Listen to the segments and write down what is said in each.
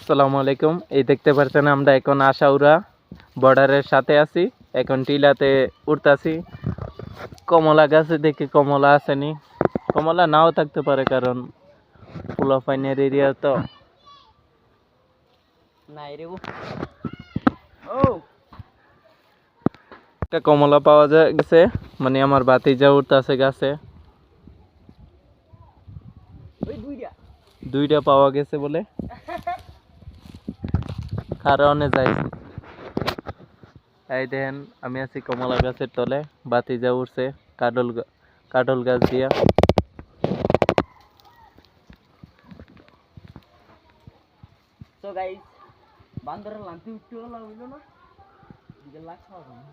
আসসালামু আলাইকুম। এই দেখতে পাচ্ছেন আমরা এখন আশাউরা বর্ডারের সাথে আছি। এখন টিলাতে উঠতাছি। কমলা গাছে দেখি কমলা আসেনি, কমলা নাও থাকতে পারে কারণ পোলাপাইনের এরিয়া তো। নাই রে ও একটা কমলা পাওয়া গেছে, মানে আমার ভাতিজা উঠতাছে গাছে। ওই দুইটা পাওয়া গেছে বলে কারণে যাইছি। এই দেখেন আমি আছি কমলা গাছের তলে, ভাতিজা উঠছে কাটল গাছ দিয়া। তো গাইস বান্দরের লান্তি উঠতে গেল হইলো না দিকে লাখ খাওয়া না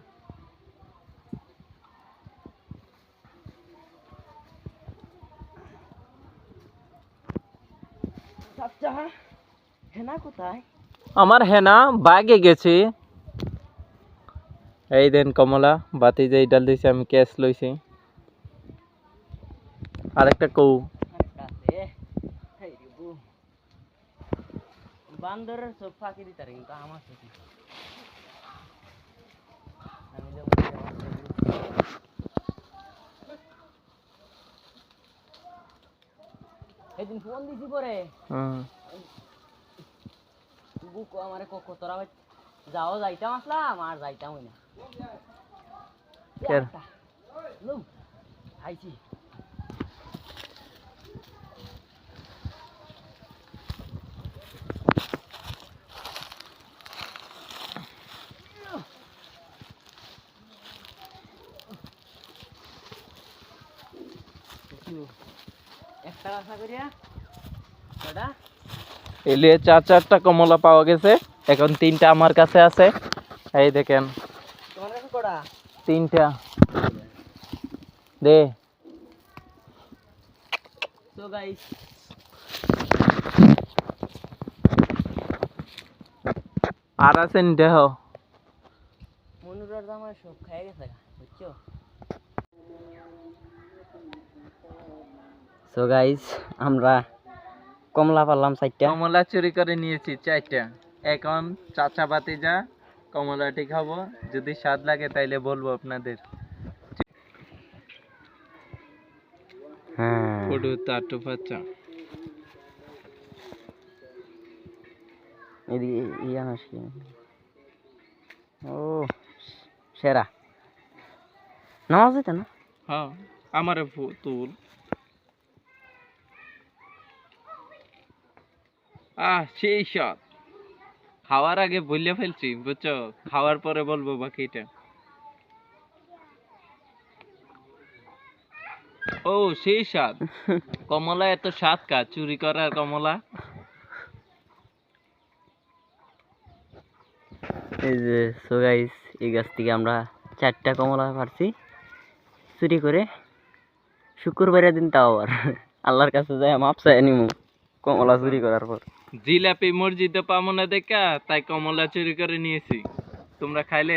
আচ্ছা হেনা কোথায়? আমার হেনা বাগে গেছি। এই দেন কমলা ভাতিজা ডাল দিছে, আমি ক্যাশ লইছি। আরেকটা কৌ বান্দরের সব ফাঁকি দিতারে কিন্তু আমার সাথে সেদিন ফোন দিছি পরে বুকু আমারে তোরা যাও যাইতাম আসলাম আর যাইতাম হই না খাইছি একটা আশা করিয়া দাদা এলিয়ে চারটা কমলা পাওয়া গেছে, এখন তিনটা আমার কাছে আছে। এই দেখেন তোমার কাছে কটা? তিনটা দে। তো গাইস আর আছেন দেহ মনুরার জামাই সব খাই গেছে বুঝছো। সো গাইস আমরা কমলা পারলাম 4টা, কমলা চুরি করে নিয়েছি 4টা। এখন চাচা ভাতিজা কমলাটি খাবো, যদি স্বাদ লাগে তাইলে বলবো আপনাদের। হ্যাঁ ফুডু তাটু বাচ্চা এদিকে ইয়ান আসি ও সেরা নামাজ হইতে না। হ্যাঁ আমারে তুল সেই স্বাদ। খাওয়ার আগে বললে ফেলছি বুঝছো, খাওয়ার পরে বলবো বাকিটা। ও সেই স্বাদ। কমলা এত স্বাদ কা চুরি করার কমলা। এই যে সো গাইস এই গাছ থেকে আমরা 4টা কমলা পারছি চুরি করে। শুক্রবারের দিন তাও আবার আল্লাহর কাছে যায় মাপ চাই নিমু কমলা চুরি করার পর। জিলাপি মসজিদে পাবো না দেখা তাই কমলা চুরি করে নিয়েছি। তোমরা খাইলে